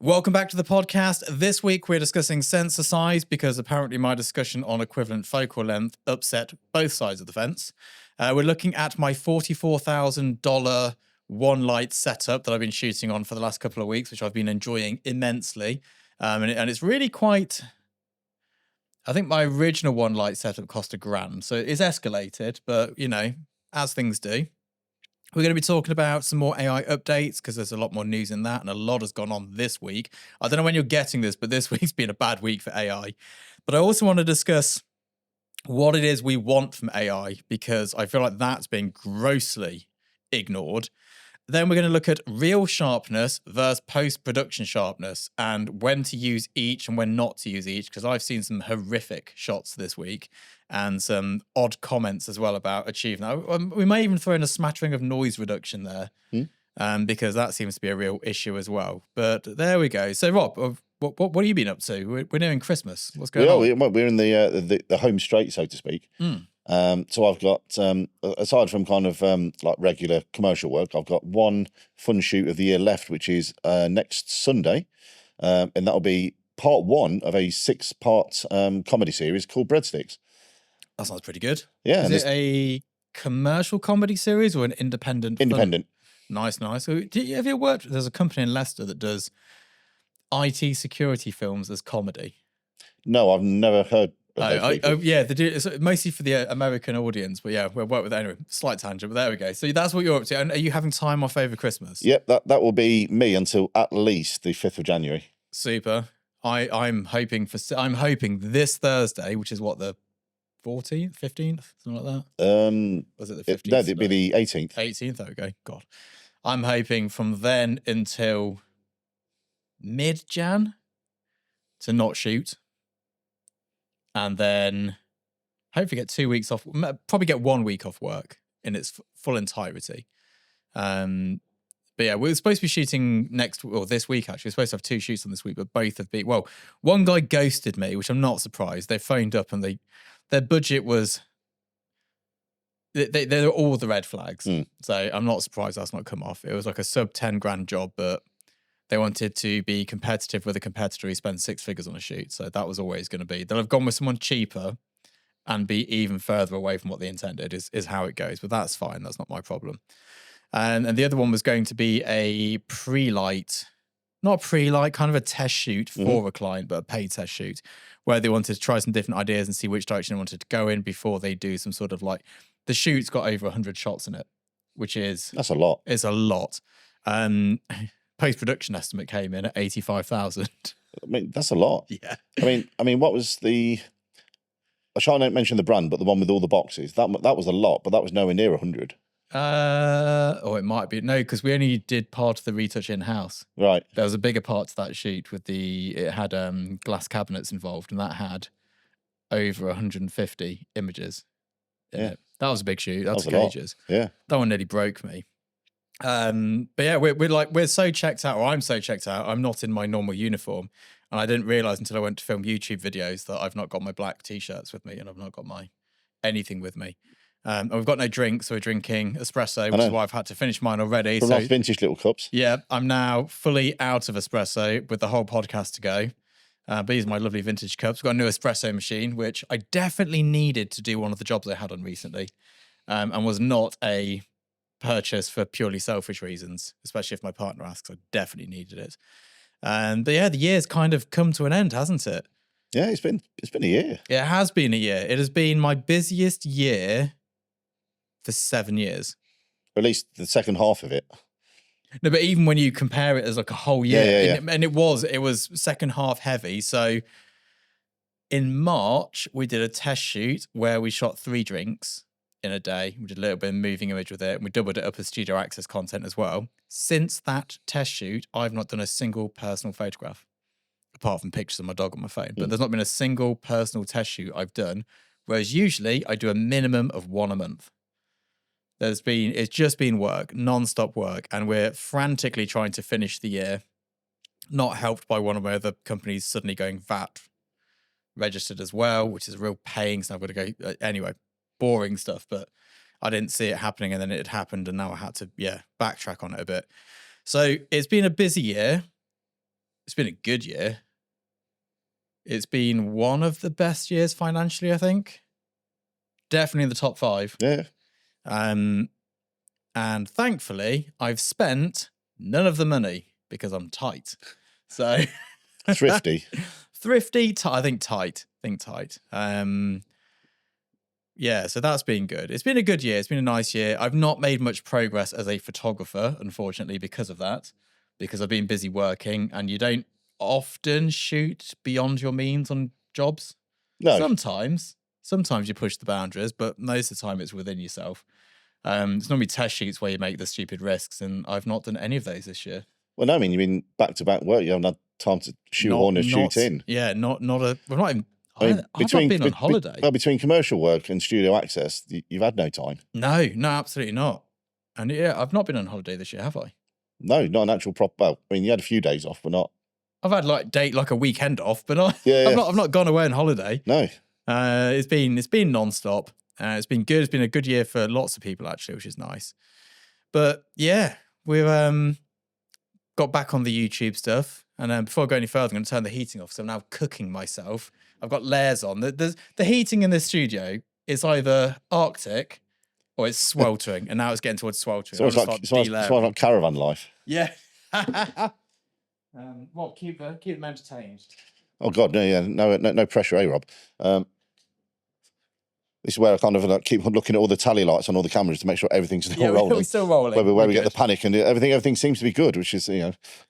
Welcome back to the podcast. This week we're discussing sensor size because apparently my discussion on equivalent focal length upset both sides of the fence. We're looking at my $44,000 one light setup that I've been shooting on for the last couple of weeks, which I've been enjoying immensely. And it's really quite... I think my original one light setup cost $1,000, so it's escalated, but you know, as things do. We're going to be talking about some more AI updates because there's a lot more news in that and a lot has gone on this week. I don't know when you're getting this, but this week's been a bad week for AI. But I also want to discuss what it is we want from AI because I feel like that's been grossly ignored. Then we're going to look at real sharpness versus post-production sharpness and when to use each and when not to use each, because I've seen some horrific shots this week and some odd comments as well about achieving that. We may even throw in a smattering of noise reduction there because that seems to be a real issue as well. But there we go. So, Rob, what have you been up to? We're nearing Christmas. What's going on? We're in the home straight, so to speak. So I've got, aside from kind of like regular commercial work, I've got one fun shoot of the year left, which is next Sunday. And that'll be part one of a 6-part comedy series called Breadsticks. That sounds pretty good. Yeah. Is it a commercial comedy series or an independent? Independent. Nice. So, have you worked? There's a company in Leicester that does IT security films as comedy. No, I've never heard. Yeah, they do. It's mostly for the American audience, but yeah, we'll work with that anyway. Slight tangent, but there we go. So that's what you're up to. And are you having time off over Christmas? Yep, that will be me until at least the 5th of January. Super. I'm hoping this Thursday, which is what, the 14th, 15th, something like that. Was it the 15th? No, it'd be the 18th. 18th. Okay, God. I'm hoping from then until mid-Jan to not shoot. And then hopefully get 2 weeks off, probably get 1 week off work in its full entirety. But yeah, we're supposed to be shooting this week actually. We're supposed to have 2 shoots on this week, but both have been, one guy ghosted me, which I'm not surprised. They phoned up and their budget was, they're all the red flags. So I'm not surprised that's not come off. It was like a sub 10 grand job, but they wanted to be competitive with a competitor who spends 6 figures on a shoot. So that was always going to be. They'll have gone with someone cheaper and be even further away from what they intended is how it goes. But that's fine. That's not my problem. And the other one was going to be a not pre-light, kind of a test shoot for a client, but a paid test shoot where they wanted to try some different ideas and see which direction they wanted to go in before they do some sort of the shoot's got over 100 shots in it, which is... That's a lot. It's a lot. Post-production estimate came in at 85,000. I mean, that's a lot. Yeah. I mean, what was the... I try not to mention the brand, but the one with all the boxes. That was a lot, but that was nowhere near 100. It might be. No, because we only did part of the retouch in-house. Right. There was a bigger part to that shoot with it had glass cabinets involved, and that had over 150 images in it. That was a big shoot. That took ages. Yeah. That one nearly broke me. But yeah, we're so checked out, or I'm so checked out. I'm not in my normal uniform, and I didn't realize until I went to film YouTube videos that I've not got my black t-shirts with me, and I've not got my anything with me. And we've got no drinks, so we're drinking espresso, which is why I've had to finish mine already. From nice vintage little cups. Yeah, I'm now fully out of espresso with the whole podcast to go. But these are my lovely vintage cups. We've got a new espresso machine, which I definitely needed to do one of the jobs I had on recently, and was not a purchase for purely selfish reasons, especially if my partner asks. I definitely needed it. But yeah, the year's kind of come to an end, hasn't it? Yeah, it's been a year. It has been a year. It has been my busiest year for 7 years. Or at least the second half of it. No, but even when you compare it as like a whole year, yeah. And it was second half heavy. So in March, we did a test shoot where we shot 3 drinks in a day. We did a little bit of moving image with it, and we doubled it up as studio access content as well. Since that test shoot, I've not done a single personal photograph, apart from pictures of my dog on my phone. But there's not been a single personal test shoot I've done, whereas usually I do a minimum of 1 a month. It's just been work, non-stop work, and we're frantically trying to finish the year, not helped by one of my other companies suddenly going VAT registered as well, which is a real pain, so I've got to go, anyway, boring stuff, but I didn't see it happening, and then it had happened, and now I had to, backtrack on it a bit. So it's been a busy year. It's been a good year. It's been one of the best years financially, I think. Definitely in the top 5. Yeah. And thankfully, I've spent none of the money because I'm tight. So Thrifty. Thrifty, I think tight. Yeah, so that's been good. It's been a good year. It's been a nice year. I've not made much progress as a photographer, unfortunately, because of that, because I've been busy working, and you don't often shoot beyond your means on jobs. No. Sometimes you push the boundaries, but most of the time it's within yourself. It's normally test shoots where you make the stupid risks, and I've not done any of those this year. Well, no, I mean, you've been back-to-back work. You haven't had time to shoehorn a shoot in. Yeah, not a... We're not even... I mean, I've not been on holiday. Well, between commercial work and studio access, you've had no time. No, absolutely not. And yeah, I've not been on holiday this year, have I? No, not an actual proper... Well, I mean, you had a few days off, but not... I've had like a weekend off, but I've not gone away on holiday. No. It's been non-stop. It's been good. It's been a good year for lots of people, actually, which is nice. But yeah, we've got back on the YouTube stuff. And before I go any further, I'm going to turn the heating off, so I'm now cooking myself. I've got layers on. The heating in this studio is either Arctic or it's sweltering, and now it's getting towards sweltering. It's like caravan life. Yeah. Well, keep them entertained. Oh God, no pressure, Rob? This is where I kind of keep looking at all the tally lights on all the cameras to make sure everything's still rolling. We're still rolling. Where we get the panic, and everything seems to be good, which is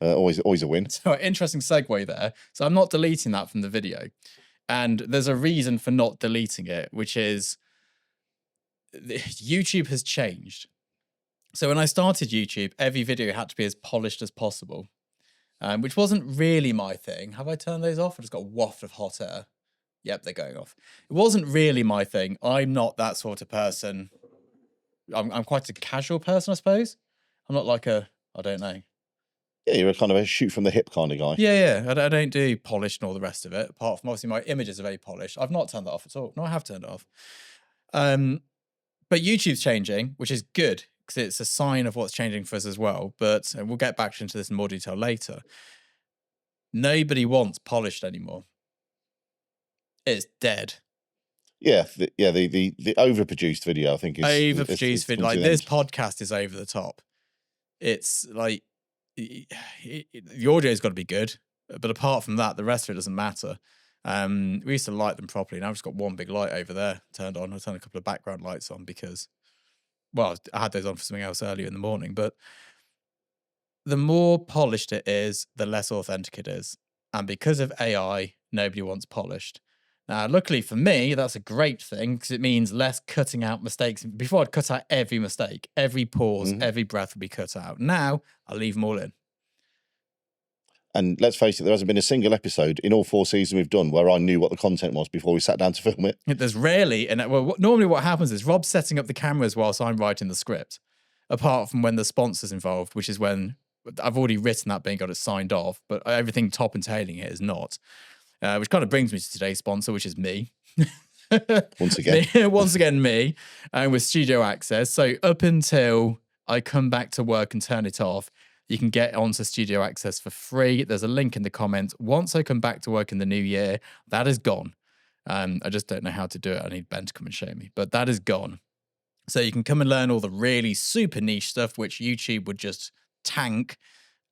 always a win. So interesting segue there. So I'm not deleting that from the video, and there's a reason for not deleting it, which is YouTube has changed. So when I started YouTube, every video had to be as polished as possible, which wasn't really my thing. Have I turned those off? I just got a waft of hot air. Yep, they're going off. It wasn't really my thing. I'm not that sort of person. I'm quite a casual person, I suppose. I'm not like I don't know. Yeah, you're a kind of a shoot from the hip kind of guy. Yeah. I don't do polished and all the rest of it. Apart from obviously my images are very polished. I've not turned that off at all. No, I have turned it off. But YouTube's changing, which is good because it's a sign of what's changing for us as well. But we'll get back into this in more detail later. Nobody wants polished anymore. It's dead. Yeah, the overproduced video, I think, is overproduced video. Like this podcast is over the top. It's like the audio's got to be good, but apart from that, the rest of it doesn't matter. We used to light them properly. Now I've just got one big light over there turned on. I turned a couple of background lights on because, well, I had those on for something else earlier in the morning. But the more polished it is, the less authentic it is. And because of AI, nobody wants polished. Now, luckily for me, that's a great thing because it means less cutting out mistakes. Before, I'd cut out every mistake, every pause, every breath would be cut out. Now, I leave them all in. And let's face it, there hasn't been a single episode in all 4 seasons we've done where I knew what the content was before we sat down to film it. There's rarely, and normally what happens is Rob's setting up the cameras whilst I'm writing the script, apart from when the sponsor's involved, which is when I've already written that bit and got it signed off, but everything top and tailing it is not. Which kind of brings me to today's sponsor, which is me. Once again. Once again, me, with Studio Access. So up until I come back to work and turn it off, you can get onto Studio Access for free. There's a link in the comments. Once I come back to work in the new year, that is gone. I just don't know how to do it. I need Ben to come and show me, but that is gone. So you can come and learn all the really super niche stuff, which YouTube would just tank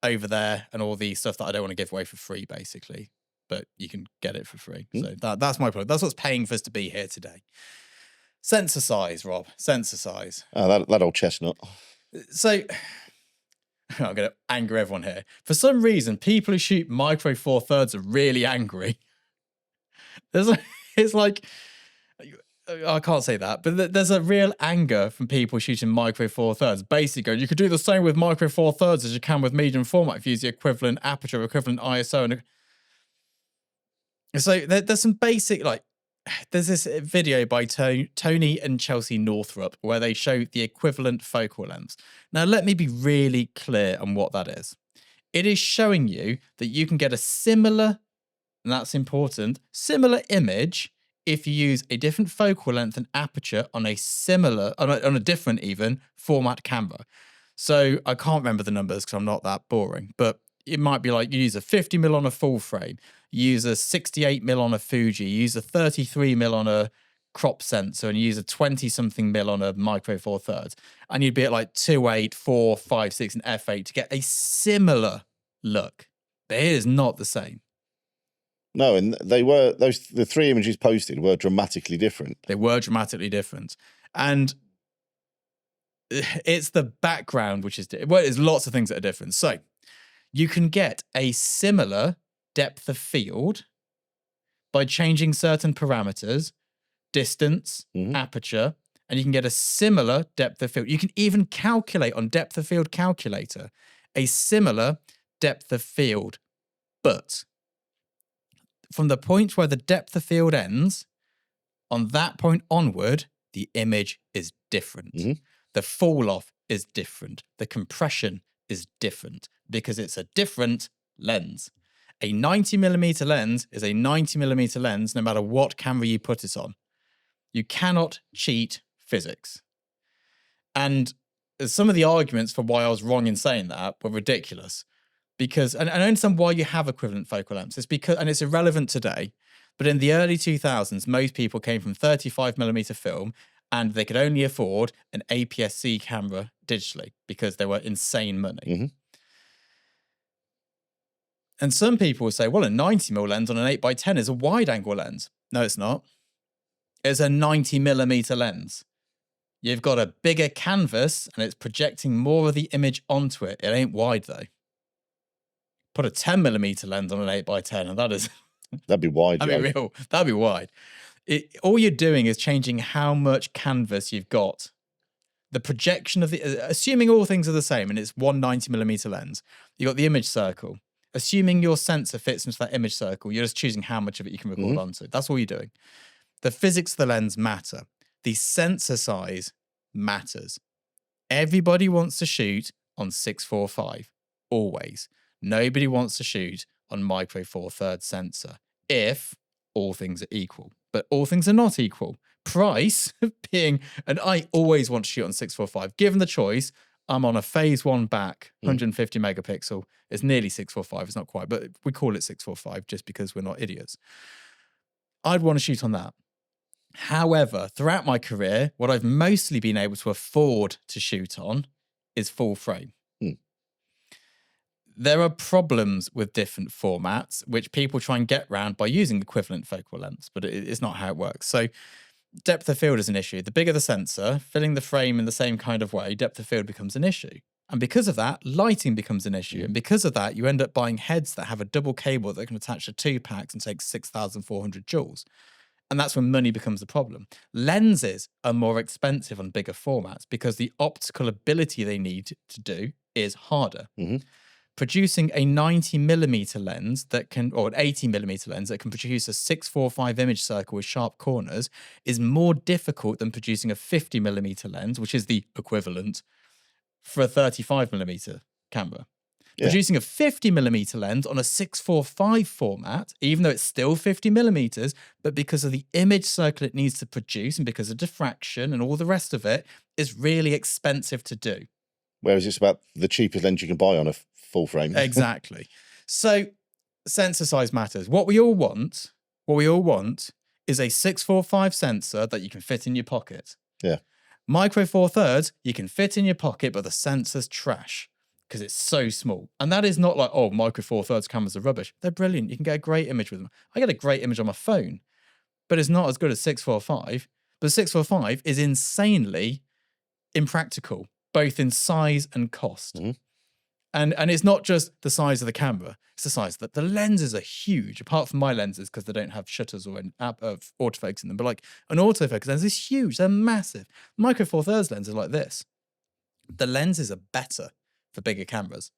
over there, and all the stuff that I don't want to give away for free, basically. But you can get it for free. So that's my product. That's what's paying for us to be here today. Sensor size, Rob. Sensor size. Oh, that old chestnut. So I'm going to anger everyone here. For some reason, people who shoot micro four thirds are really angry. It's like, I can't say that, but there's a real anger from people shooting micro four thirds. Basically, you could do the same with micro four thirds as you can with medium format if you use the equivalent aperture, equivalent ISO, and so there's some basic, there's this video by Tony and Chelsea Northrup where they show the equivalent focal lengths. Now, let me be really clear on what that is. It is showing you that you can get a similar, and that's important, similar image if you use a different focal length and aperture on a similar, on a different even, format camera. So I can't remember the numbers because I'm not that boring, but it might be like you use a 50mm on a full frame, you use a 68mm on a Fuji, you use a 33mm on a crop sensor, and you use a 20-something mil on a Micro Four Thirds, and you'd be at like 2.8, 4, 5, 6, and f8 to get a similar look. But it is not the same. No, and the 3 images posted were dramatically different. They were dramatically different. And it's the background which is well, there's lots of things that are different. So you can get a similar depth of field by changing certain parameters, distance, aperture, and you can get a similar depth of field. You can even calculate on depth of field calculator a similar depth of field, but from the point where the depth of field ends, on that point onward, the image is different. The fall off is different. The compression is different because it's a different lens. A 90mm lens is a 90mm lens no matter what camera you put it on. You cannot cheat physics. And some of the arguments for why I was wrong in saying that were ridiculous. Because, and I understand why you have equivalent focal lengths. It's because, and it's irrelevant today, but in the early 2000s, most people came from 35mm film and they could only afford an APS-C camera digitally because they were insane money. And some people will say, well, a 90mm lens on an 8x10 is a wide angle lens. No, it's not. It's a 90mm lens. You've got a bigger canvas and it's projecting more of the image onto it. It ain't wide though. Put a 10mm lens on an 8x10 and that is... That'd be wide. That'd be real. That'd be wide. All you're doing is changing how much canvas you've got. The projection of the... Assuming all things are the same and it's one 90mm lens, you've got the image circle. Assuming your sensor fits into that image circle, you're just choosing how much of it you can record onto. That's all you're doing. The physics of the lens matter. The sensor size matters. Everybody wants to shoot on 645, always. Nobody wants to shoot on Micro Four Thirds sensor if all things are equal. But all things are not equal. Price being, and I always want to shoot on 645. Given the choice, I'm on a phase 1 back, 150 megapixel. It's nearly 645. It's not quite, but we call it 645 just because we're not idiots. I'd want to shoot on that. However, throughout my career, what I've mostly been able to afford to shoot on is full frame. There are problems with different formats, which people try and get around by using equivalent focal lengths, but it's not how it works. So depth of field is an issue. The bigger the sensor, filling the frame in the same kind of way, depth of field becomes an issue. And because of that, lighting becomes an issue. And because of that, you end up buying heads that have a double cable that can attach to 2 packs and take 6,400 joules. And that's when money becomes the problem. Lenses are more expensive on bigger formats because the optical ability they need to do is harder. Producing a 90mm lens that can, or an 80mm lens that can produce a 645 image circle with sharp corners is more difficult than producing a 50mm lens, which is the equivalent for a 35mm camera. Producing a 50mm lens on a 645 format, even though it's still 50mm, but because of the image circle it needs to produce and because of diffraction and all the rest of it, is really expensive to do. Whereas it's about the cheapest lens you can buy on a full frame. Exactly. So sensor size matters. What we all want is a 645 sensor that you can fit in your pocket. Yeah. Micro Four Thirds, you can fit in your pocket, but the sensor's trash because it's so small. And that is not like, oh, Micro Four Thirds cameras are rubbish. They're brilliant. You can get a great image with them. I get a great image on my phone, but it's not as good as 645. But 645 is insanely impractical, both in size and cost. And it's not just the size of the camera, it's the size that the lenses are huge, apart from my lenses, because they don't have shutters or an app of autofocus in them. But like an autofocus lens is huge, they're massive. Micro Four Thirds lenses are like this. The lenses are better for bigger cameras.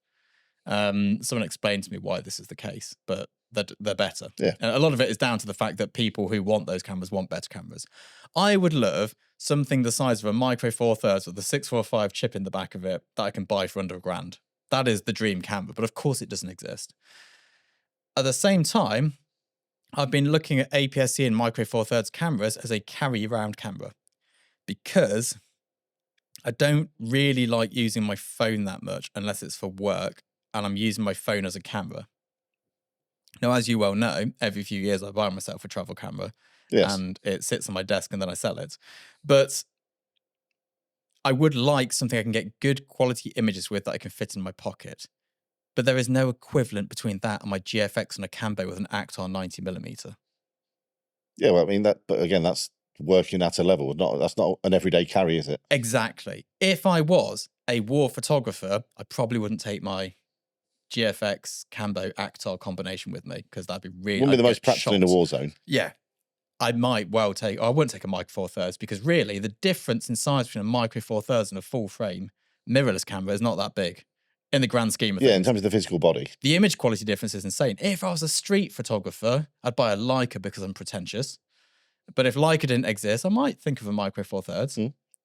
Someone explained to me why this is the case, but they're better. Yeah. And a lot of it is down to the fact that people who want those cameras want better cameras. I would love something the size of a Micro Four Thirds with the 645 chip in the back of it that I can buy for under $1,000. That is the dream camera, but of course it doesn't exist. At the same time, I've been looking at APS-C and Micro Four Thirds cameras as a carry-around camera because I don't really like using my phone that much unless it's for work. and I'm using my phone as a camera. Now, as you well know, every few years I buy myself a travel camera Yes. and it sits on my desk and then I sell it. But I would like something I can get good quality images with that I can fit in my pocket. But there is no equivalent between that and my GFX on a Cambo with an Actar 90mm. Yeah, well, I mean, but again, that's working at a level. That's not an everyday carry, is it? Exactly. If I was a war photographer, I probably wouldn't take my GFX Cambo Actar combination with me because that'd be really... Wouldn't be the I'd most get practical in a shocked. war zone. Yeah. I wouldn't take a Micro Four Thirds because really the difference in size between a Micro Four Thirds and a full frame mirrorless camera is not that big in the grand scheme of things. Yeah, in terms of the physical body. The image quality difference is insane. If I was a street photographer, I'd buy a Leica because I'm pretentious. But if Leica didn't exist, I might think of a Micro Four Thirds.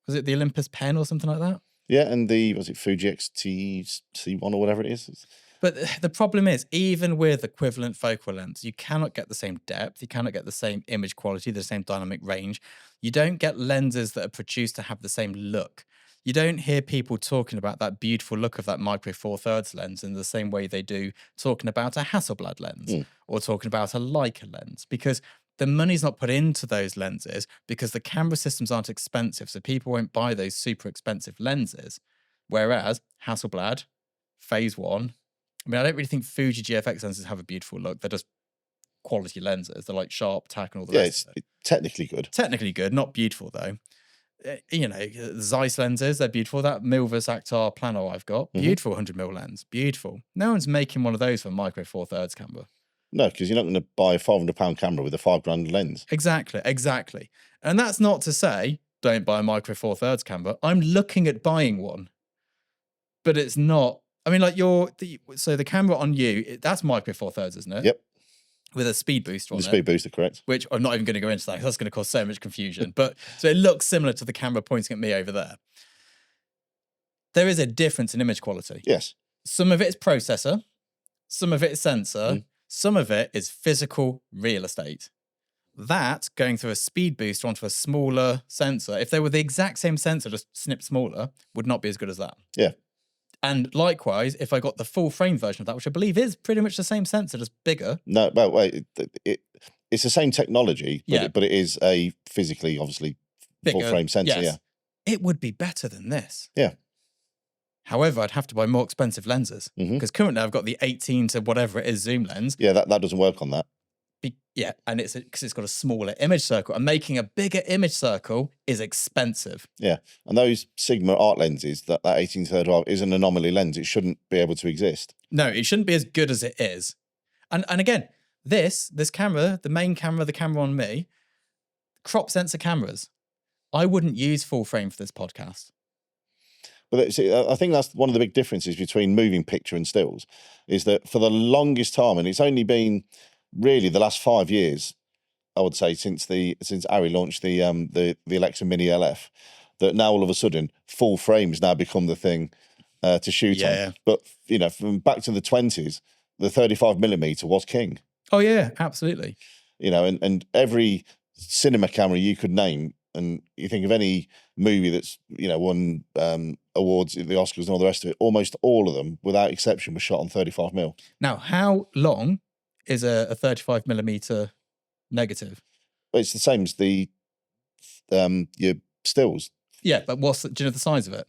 Was it the Olympus Pen or something like that? Yeah, and was it Fuji X-T1 or whatever it is? But the problem is, even with equivalent focal lengths, you cannot get the same depth, you cannot get the same image quality, the same dynamic range. You don't get lenses that are produced to have the same look. You don't hear people talking about that beautiful look of that Micro Four Thirds lens in the same way they do talking about a Hasselblad lens or talking about a Leica lens, because the money's not put into those lenses because the camera systems aren't expensive, so people won't buy those super expensive lenses. Whereas Hasselblad, Phase 1, I mean, I don't really think Fuji GFX lenses have a beautiful look. They're just quality lenses. They're like sharp, tack, and all the rest. It's technically good. Technically good, not beautiful though. You know, Zeiss lenses, they're beautiful. That Milvus Actar Plano I've got, beautiful 100mm lens, beautiful. No one's making one of those for a Micro Four Thirds camera. No, because you're not going to buy a £500 camera with a £5,000 lens. Exactly. And that's not to say, don't buy a Micro Four Thirds camera. I'm looking at buying one, but it's not. I mean, like so the camera on you, that's Micro Four Thirds, isn't it? Yep. With a speed booster on it. The speed booster, correct. Which I'm not even going to go into that because that's going to cause so much confusion. But so it looks similar to the camera pointing at me over there. There is a difference in image quality. Yes. Some of it is processor, some of it is sensor, some of it is physical real estate. That going through a speed booster onto a smaller sensor, if they were the exact same sensor, just snipped smaller, would not be as good as that. Yeah. And likewise, if I got the full frame version of that, which I believe is pretty much the same sensor, just bigger. No, but wait, it's the same technology, but it is a physically, obviously, bigger, full frame sensor. Yes. Yeah. It would be better than this. Yeah. However, I'd have to buy more expensive lenses because currently I've got the 18 to whatever it is zoom lens. Yeah, that doesn't work on that. And because it's got a smaller image circle, and making a bigger image circle is expensive. Yeah, and those Sigma art lenses, that 18-35 is an anomaly lens. It shouldn't be able to exist. No, it shouldn't be as good as it is. And again, this camera, the main camera, the camera on me, crop sensor cameras. I wouldn't use full frame for this podcast. But see, I think that's one of the big differences between moving picture and stills, is that for the longest time, and it's only been really the last 5 years, I would say, since Ari launched the Alexa Mini LF, that now all of a sudden full frames now become the thing to shoot on. But you know, from back to the 20s, the 35mm was king. Oh yeah, absolutely. You know, and every cinema camera you could name, and you think of any movie that's, you know, won awards at the Oscars and all the rest of it, almost all of them, without exception, were shot on 35mm. Now, how long is a 35mm negative? It's the same as the your stills. Yeah, but do you know the size of it?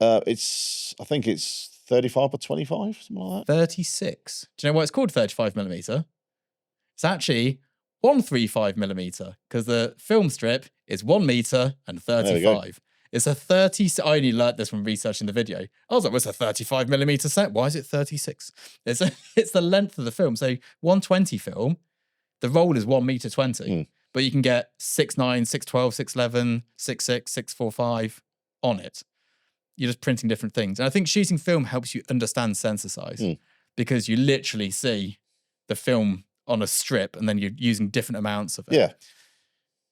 I think it's 35 by 25, something like that. 36. Do you know why it's called 35mm? It's actually 135mm because the film strip is 1 meter and 35. It's a 30. I only learnt this from researching the video. I was like, what's a 35mm set? Why is it 36? It's the length of the film. So 120 film, the roll is 1 meter 20, but you can get 6'9", 6'12", 6'11", 6'6", 6'45" on it. You're just printing different things. And I think shooting film helps you understand sensor size because you literally see the film on a strip and then you're using different amounts of it. Yeah.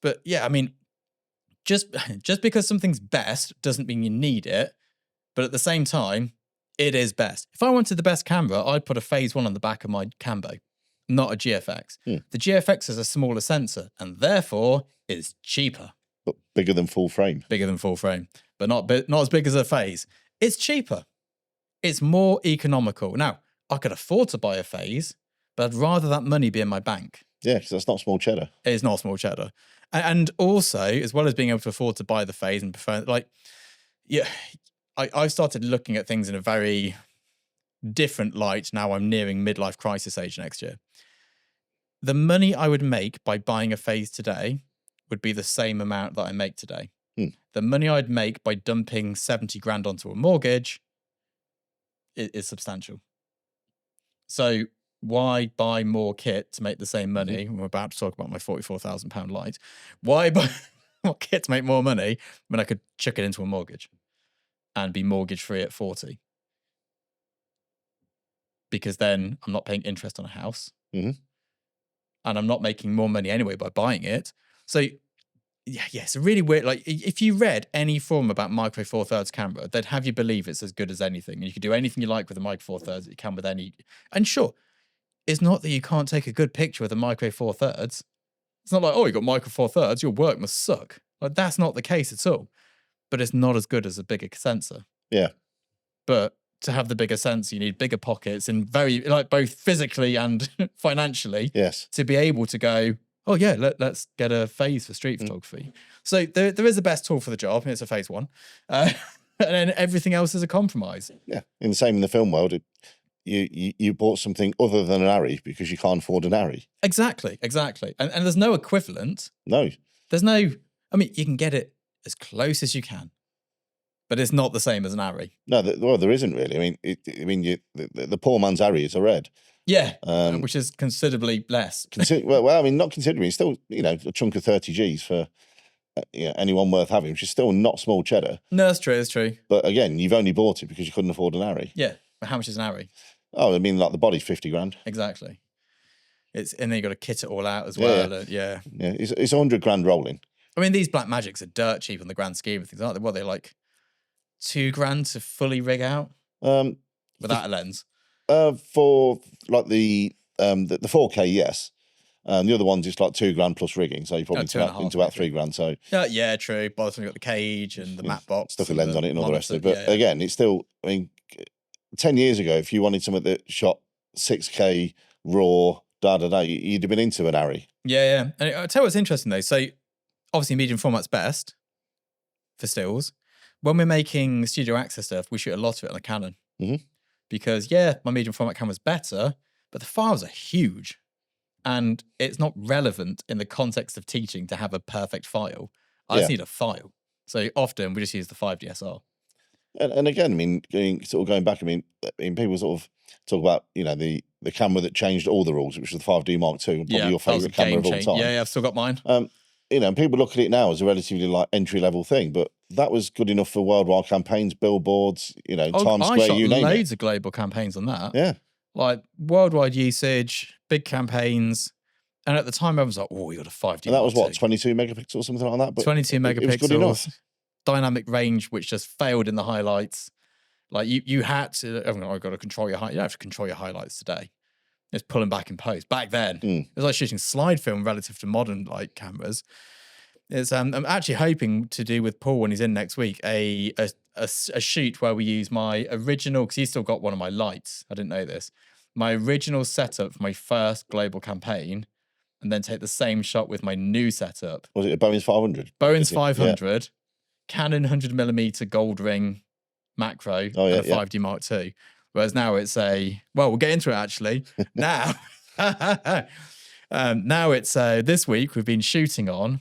But yeah, I mean, just because something's best doesn't mean you need it. But at the same time, it is best. If I wanted the best camera, I'd put a Phase 1 on the back of my Cambo, not a GFX. The GFX is a smaller sensor and therefore is cheaper. But bigger than full frame. Bigger than full frame, but not as big as a Phase. It's cheaper. It's more economical. Now, I could afford to buy a phase, but I'd rather that money be in my bank. Yeah, because that's not small cheddar. It is not small cheddar. And also, as well as being able to afford to buy the phase and prefer, like, yeah, I started looking at things in a very different light. Now I'm nearing midlife crisis age next year. The money I would make by buying a phase today would be the same amount that I make today. The money I'd make by dumping 70 grand onto a mortgage is substantial. So why buy more kit to make the same money? We're about to talk about my £44,000 light. Why buy more kit to make more money when I could chuck it into a mortgage and be mortgage free at 40? Because then I'm not paying interest on a house. And I'm not making more money anyway by buying it. So yeah, it's a really weird, like, if you read any forum about Micro Four Thirds camera, they'd have you believe it's as good as anything. And you can do anything you like with a Micro Four Thirds that you can with any. And sure, it's not that you can't take a good picture with a Micro Four Thirds. It's not like, oh, you got Micro Four Thirds, your work must suck. Like, that's not the case at all. But it's not as good as a bigger sensor. Yeah. But to have the bigger sensor, you need bigger pockets and very, like, both physically and financially. Yes. To be able to go, oh yeah, let's get a phase for street photography. So there is a best tool for the job, and it's a phase one. And then everything else is a compromise. Yeah. In the same in the film world, you bought something other than an Arri because you can't afford an Arri. Exactly. And there's no equivalent. No. There's no, I mean, you can get it as close as you can, but it's not the same as an Arri. No, well, there isn't really. I mean, the poor man's Arri is a red. Yeah, which is considerably less. Well, I mean, not considering, it's still, a chunk of 30 Gs for anyone worth having, which is still not small cheddar. No, that's true, it's true. But again, you've only bought it because you couldn't afford an Arri. Yeah, but how much is an Arri? Oh, I mean, like the body's 50 grand. Exactly. And then you've got to kit it all out as well. Yeah, it's 100 grand rolling. I mean, these Black Magics are dirt cheap on the grand scheme of things, aren't they? What, they're like $2 grand to fully rig out without a lens? For like the 4K, yes. The other one's just like $2 grand plus rigging, so you're probably into about $3 grand. So yeah, true. By the time you got the cage and the matte box, stuck a lens on it and all the rest of it. But again, it's still. I mean, 10 years ago, if you wanted something that shot 6K raw, you'd have been into an Arri. Yeah. And I'll tell you what's interesting though. So obviously, medium format's best for stills. When we're making studio access stuff, we shoot a lot of it on a Canon. Because, my medium format camera's better, but the files are huge. And it's not relevant in the context of teaching to have a perfect file. I just need a file. So often we just use the 5DSR. And again, I mean, going back, I mean, people sort of talk about, the camera that changed all the rules, which was the 5D Mark II, probably your favourite camera of all time. Yeah, I've still got mine. People look at it now as a relatively like entry-level thing, but that was good enough for worldwide campaigns, billboards, Times Square, you name it. I shot loads of global campaigns on that. Yeah. Like worldwide usage, big campaigns. And at the time, I was like, oh, you got a 5D. And that was what, 22 megapixels or something like that? But 22 megapixels. It was good enough. Dynamic range, which just failed in the highlights. Like you had to, I've got to control your highlights. You don't have to control your highlights today. It's pulling back in post. Back then, it was like shooting slide film relative to modern like cameras. It's I'm actually hoping to do with Paul when he's in next week a shoot where we use my original, because he's still got one of my lights. I didn't know this. My original setup for my first global campaign, and then take the same shot with my new setup. Was it a Boeing's 500? Boeing's 500, Canon 100mm gold ring macro, and a 5D Mark II. Whereas now it's we'll get into it actually. Now, now it's this week we've been shooting on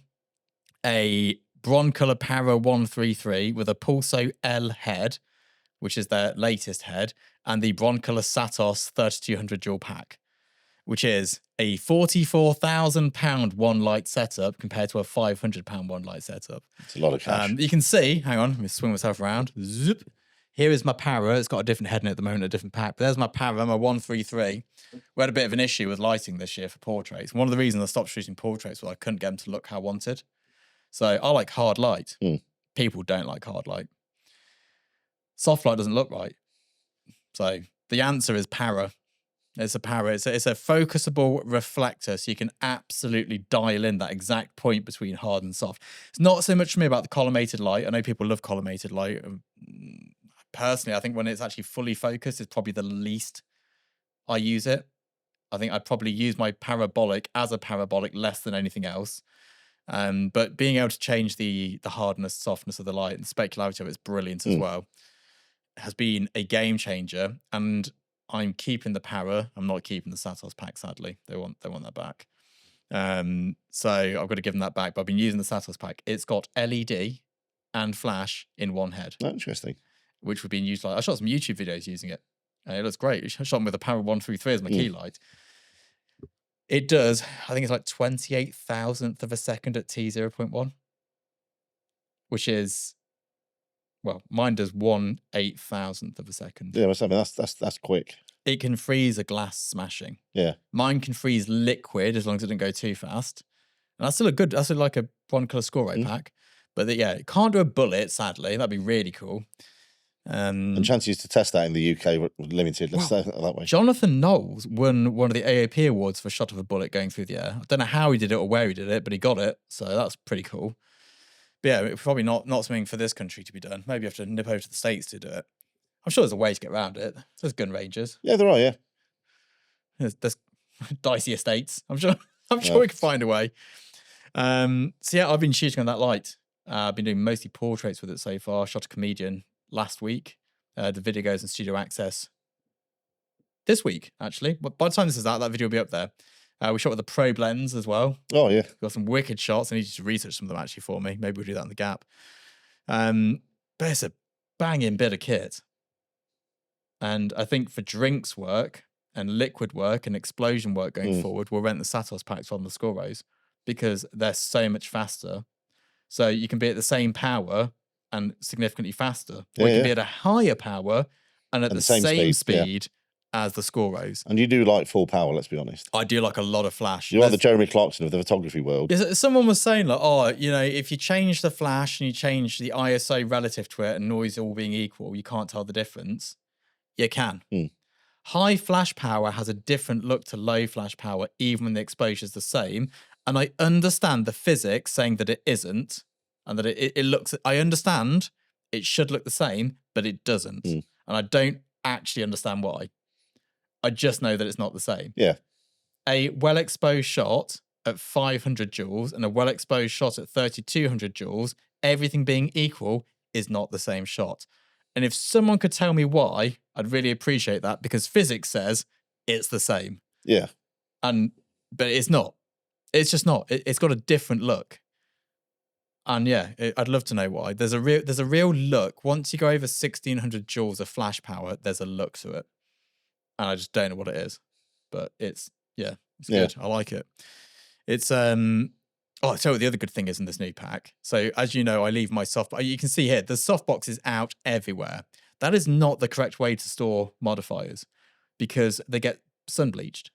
a Broncolor Para 133 with a Pulso L head, which is their latest head, and the Broncolor Satos 3200 dual pack, which is a £44,000 one light setup compared to a £500 one light setup. It's a lot of cash. You can see, hang on, let me swing myself around. Zip. Here is my Para. It's got a different head in it at the moment, a different pack. But there's my Para, my 133. We had a bit of an issue with lighting this year for portraits. One of the reasons I stopped shooting portraits was I couldn't get them to look how I wanted. So I like hard light. People don't like hard light. Soft light doesn't look right. So the answer is Para. It's a Para. It's a focusable reflector, so you can absolutely dial in that exact point between hard and soft. It's not so much for me about the collimated light. I know people love collimated light. personally, I think when it's actually fully focused, is probably the least I use it. I think I'd probably use my parabolic as a parabolic less than anything else. But being able to change the hardness, softness of the light and the specularity of it's brilliant as well. Has been a game changer. And I'm keeping the para. I'm not keeping the Satos pack, sadly. They want that back. So I've got to give them that back. But I've been using the Satos pack. It's got LED and flash in one head. Oh, interesting. Which would be used I shot some YouTube videos using it. It looks great. I shot them with a para 133 as my key light. It does, I think it's like 28,000th of a second at T0.1, which is, well, mine does 1/8,000th of a second. Yeah, that's quick. It can freeze a glass smashing. Yeah. Mine can freeze liquid as long as it didn't go too fast. And that's still like a one color score rate pack. But it can't do a bullet, sadly. That'd be really cool. And chances to test that in the UK were limited. Let's say it that way. Jonathan Knowles won one of the AAP awards for shot of a bullet going through the air. I don't know how he did it or where he did it, but he got it. So that's pretty cool. But yeah, it's probably not something for this country to be done. Maybe you have to nip over to the States to do it. I'm sure there's a way to get around it. There's gun ranges. Yeah, there are, yeah. There's dicey estates. I'm sure we can find a way. So yeah, I've been shooting on that light. I've been doing mostly portraits with it so far. I shot a comedian last week. The video goes in Studio Access this week, actually. But by the time this is out, that video will be up there. We shot with a probe lens as well. Oh, yeah. Got some wicked shots. I need you to research some of them actually for me. Maybe we'll do that in the gap. But it's a banging bit of kit. And I think for drinks work and liquid work and explosion work going forward, we'll rent the Satos packs from the Scoros because they're so much faster. So you can be at the same power and significantly faster. Or you can be at a higher power and at the same speed as the Scoros. And you do like full power, let's be honest. I do like a lot of flash. You are the Jeremy Clarkson of the photography world. Someone was saying, like, if you change the flash and you change the ISO relative to it and noise all being equal, you can't tell the difference. You can. High flash power has a different look to low flash power, even when the exposure is the same. And I understand the physics saying that it isn't, and that it looks. I understand it should look the same, but it doesn't, and I don't actually understand why. I just know that it's not the same. Yeah. A well-exposed shot at 500 joules and a well-exposed shot at 3,200 joules, everything being equal, is not the same shot. And if someone could tell me why, I'd really appreciate that, because physics says it's the same. Yeah. But it's not. It's just not. It's got a different look. And yeah, I'd love to know why. There's a real look. Once you go over 1,600 joules of flash power, there's a look to it. And I just don't know what it is. But it's good. I like it. It's I'll tell you what the other good thing is in this new pack. So as you know, I leave my softbox. You can see here, the softbox is out everywhere. That is not the correct way to store modifiers because they get sun bleached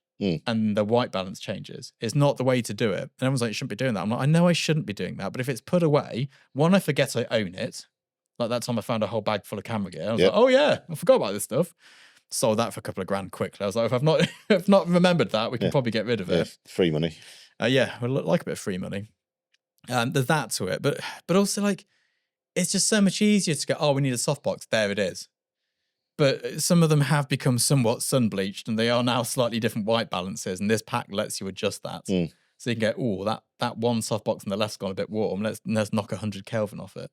and the white balance changes. It's not the way to do it. And everyone's like, you shouldn't be doing that. I'm like, I know I shouldn't be doing that, but if it's put away, one, I forget I own it. Like that time I found a whole bag full of camera gear. I was like, oh yeah, I forgot about this stuff. Sold that for a couple of grand quickly. I was like, if I've not remembered that, we can probably get rid of it. Free money. Yeah, I like a bit of free money. There's that to it, but also like it's just so much easier to go, oh, we need a softbox. There it is. But some of them have become somewhat sun bleached, and they are now slightly different white balances. And this pack lets you adjust that, so you can go, oh, that one softbox on the left's gone a bit warm. Let's knock 100 Kelvin off it,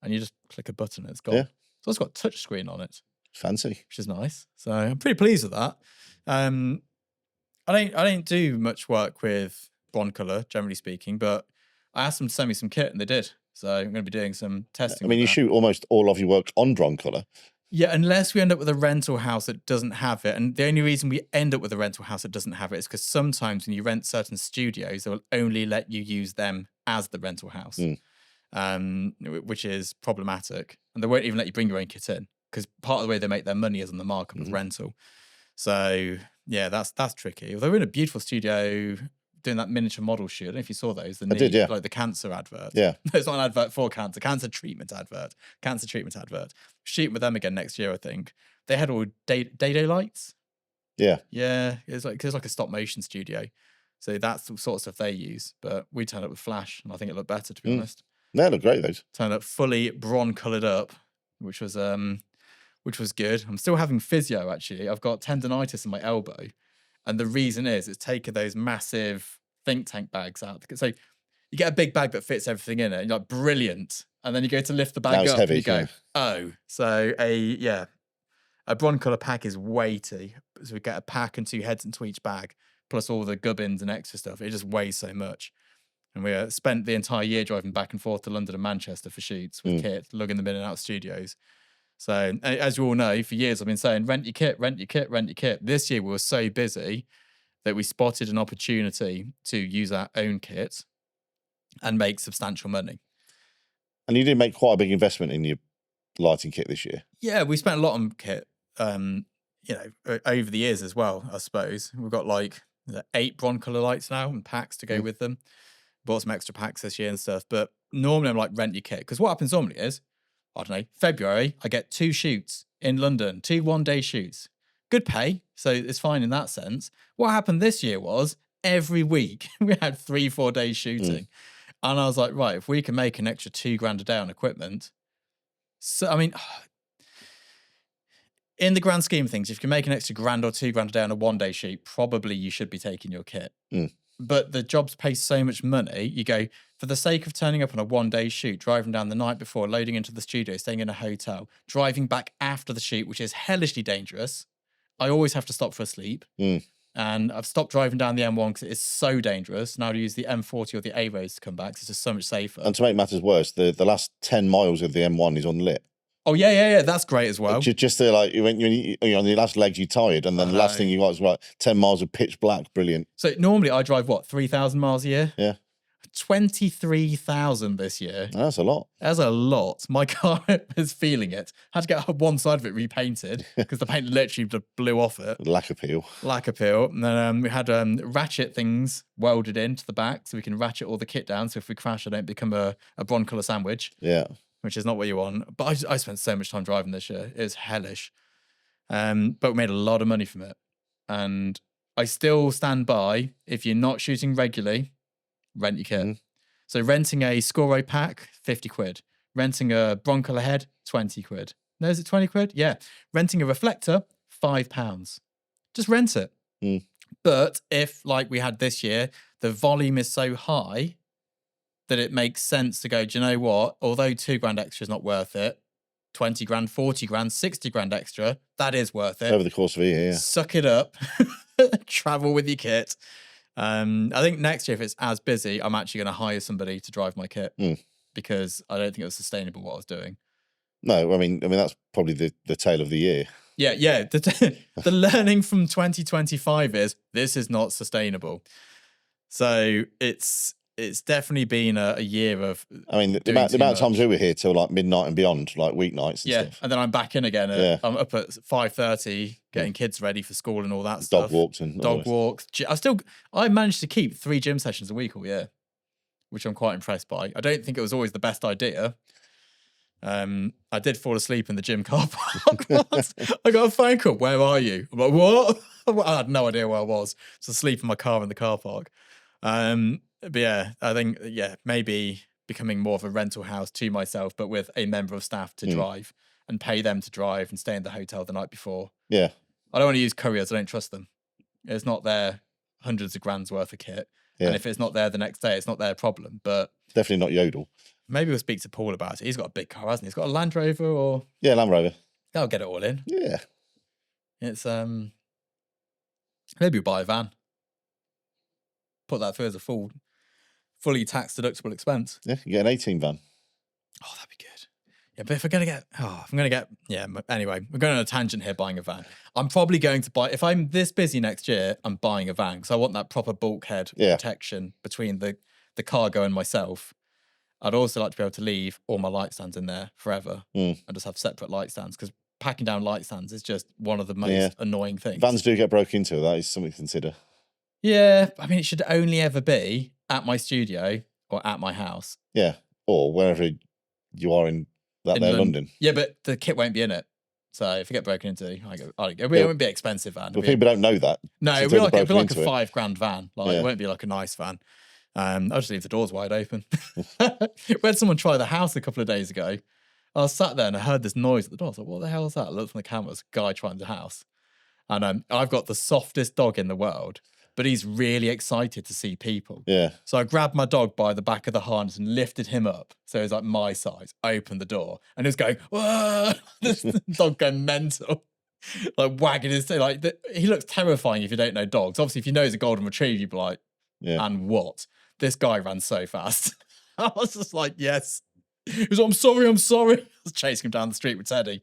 and you just click a button, and it's gone. Yeah. So it's got a touch screen on it. Fancy, which is nice. So I'm pretty pleased with that. I don't do much work with Broncolor, generally speaking, but I asked them to send me some kit and they did. So I'm going to be doing some testing. I mean, you shoot almost all of your work on Broncolor. Yeah, unless we end up with a rental house that doesn't have it. And the only reason we end up with a rental house that doesn't have it is because sometimes when you rent certain studios, they will only let you use them as the rental house, which is problematic. And they won't even let you bring your own kit in because part of the way they make their money is on the markup of rental. So yeah, that's tricky. Although we're in a beautiful studio doing that miniature model shoot. I don't know if you saw those. I did, yeah. Like the cancer advert. Yeah. It's not an advert for cancer. Cancer treatment advert. Shooting with them again next year, I think. They had all day lights. Yeah. Yeah. It's like a stop motion studio. So that's the sort of stuff they use. But we turned up with flash and I think it looked better, to be honest. They look great, those. Turned up fully bronze coloured up, which was which was good. I'm still having physio, actually. I've got tendonitis in my elbow. And the reason is it's taken those massive think tank bags out. So you get a big bag that fits everything in it. And you're like, brilliant. And then you go to lift the bag Now it's up heavy, and you go, yeah. oh. So a broncolor pack is weighty. So we get a pack and 2 heads into each bag, plus all the gubbins and extra stuff. It just weighs so much. And we spent the entire year driving back and forth to London and Manchester for shoots with kit, lugging them in and out of studios. So as you all know, for years I've been saying, rent your kit, rent your kit, rent your kit. This year we were so busy that we spotted an opportunity to use our own kit and make substantial money. And you did make quite a big investment in your lighting kit this year. Yeah, we spent a lot on kit, over the years as well, I suppose. We've got like 8 broncolor lights now and packs to go with them. Bought some extra packs this year and stuff. But normally I'm like, rent your kit. Because what happens normally is, I don't know, February, I get 2 shoots in London, 2 one-day shoots. Good pay, so it's fine in that sense. What happened this year was every week we had 3-4 days shooting. And I was like, right, if we can make an extra $2,000 a day on equipment. So, I mean, in the grand scheme of things, if you can make an extra $1,000 or $2,000 a day on a one-day shoot, probably you should be taking your kit. But the jobs pay so much money, you go, for the sake of turning up on a one-day shoot, driving down the night before, loading into the studio, staying in a hotel, driving back after the shoot, which is hellishly dangerous. I always have to stop for a sleep. And I've stopped driving down the M1 because it is so dangerous. Now to use the M40 or the A roads to come back, it's just so much safer. And to make matters worse, the last 10 miles of the M1 is unlit. Oh, yeah. That's great as well. Just to like, when you're on your last legs, you're tired. And then the last thing you got is like 10 miles of pitch black. Brilliant. So normally I drive, 3,000 miles a year? Yeah. 23,000 this year. That's a lot. That's a lot. My car is feeling it. Had to get one side of it repainted because the paint literally just blew off it. Lack appeal. And then we had ratchet things welded into the back so we can ratchet all the kit down. So if we crash, I don't become a broncolor sandwich. Yeah. Which is not what you want. But I spent so much time driving this year. It was hellish. But we made a lot of money from it. And I still stand by, if you're not shooting regularly, rent your kit. So renting a Scoro pack, 50 quid. Renting a broncolor head, 20 quid. No, is it 20 quid? Yeah. Renting a reflector, £5. Just rent it. But if, like we had this year, the volume is so high that it makes sense to go, do you know what? Although $2,000 extra is not worth it, 20 grand, 40 grand, 60 grand extra, that is worth it. Over the course of a year, yeah. Suck it up. Travel with your kit. I think next year, if it's as busy, I'm actually going to hire somebody to drive my kit because I don't think it was sustainable what I was doing. No, I mean that's probably the tale of the year. Yeah. The learning from 2025 is this is not sustainable. So it's definitely been a year of. I mean, the amount of times we were here till like midnight and beyond, like weeknights and stuff. And then I'm back in again. I'm up at 5:30 getting kids ready for school and all that stuff. Dog walks. I managed to keep 3 gym sessions a week all year, which I'm quite impressed by. I don't think it was always the best idea. I did fall asleep in the gym car park once. I got a phone call. Where are you? I'm like, what? I had no idea where I was. Just asleep in my car in the car park. But yeah, I think, maybe becoming more of a rental house to myself, but with a member of staff to drive and pay them to drive and stay in the hotel the night before. Yeah. I don't want to use couriers. I don't trust them. It's not their hundreds of grand's worth of kit. Yeah. And if it's not there the next day, it's not their problem. But definitely not Yodel. Maybe we'll speak to Paul about it. He's got a big car, hasn't he? He's got a Land Rover or... Yeah, Land Rover. I'll get it all in. Yeah. It's, maybe we'll buy a van. Put that through as a fully tax deductible expense. Yeah, you get an 18 van. Oh, that'd be good. Yeah, but if I'm going to get, anyway, we're going on a tangent here buying a van. I'm probably going to buy, if I'm this busy next year, I'm buying a van because I want that proper bulkhead protection between the cargo and myself. I'd also like to be able to leave all my light stands in there forever and just have separate light stands because packing down light stands is just one of the most annoying things. Vans do get broke into. That is something to consider. Yeah, I mean, it should only ever be at my studio or at my house. Yeah, or wherever you are in London. Yeah, but the kit won't be in it. So if you get broken into, it won't be an expensive van. But people don't know that. No, it'll be like a $5,000 van. It won't be like a nice van. I'll just leave the doors wide open. We had someone try the house a couple of days ago. I was sat there and I heard this noise at the door. I was like, what the hell is that? I looked from the camera, it's a guy trying the house. And I've got the softest dog in the world, but he's really excited to see people. Yeah. So I grabbed my dog by the back of the harness and lifted him up. So he's like my size, opened the door, and he was going, whoa, this dog going mental. Like wagging his tail. Like he looks terrifying if you don't know dogs. Obviously, if you know he's a golden retriever, you'd be like, Yeah. and what? This guy ran so fast. I was just like, yes. He was like, I'm sorry. I was chasing him down the street with Teddy.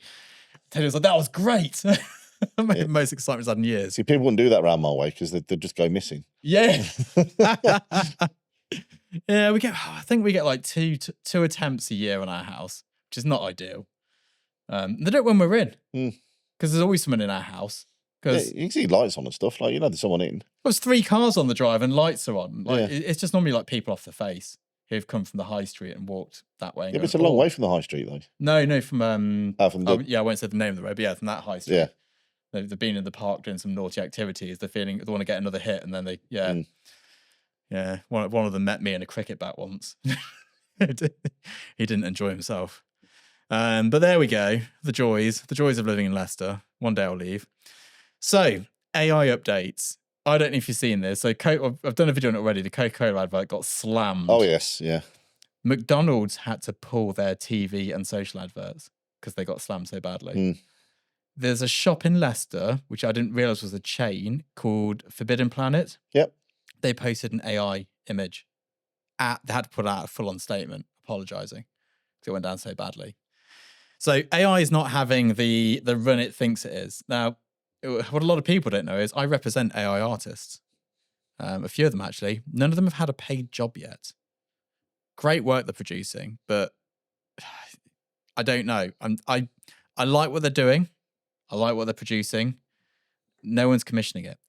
Teddy was like, that was great. The most excitement I've had in years. See, people wouldn't do that around my way because they'd just go missing. Yeah. Yeah, I think we get like two attempts a year on our house, which is not ideal. They do it when we're in. Because there's always someone in our house. Yeah, you can see lights on and stuff. Like, there's someone in. There's 3 cars on the drive and lights are on. Like it's just normally like people off the face who've come from the high street and walked that way. Yeah, but it's a long way from the high street, though. No, from I won't say the name of the road, but yeah, from that high street. Yeah. They've been in the park doing some naughty activities. They're feeling they want to get another hit, and then yeah. One of them met me in a cricket bat once. He didn't enjoy himself. But there we go. The joys of living in Leicester. One day I'll leave. So AI updates. I don't know if you've seen this. So I've done a video on it already. The Coca-Cola advert got slammed. Oh yes, yeah. McDonald's had to pull their TV and social adverts because they got slammed so badly. There's a shop in Leicester, which I didn't realise was a chain, called Forbidden Planet. Yep. They posted an AI image. They had to put out a full-on statement apologising because it went down so badly. So AI is not having the run it thinks it is. Now, what a lot of people don't know is I represent AI artists. A few of them, actually. None of them have had a paid job yet. Great work they're producing, but I don't know. I like what they're doing. I like what they're producing. No one's commissioning it.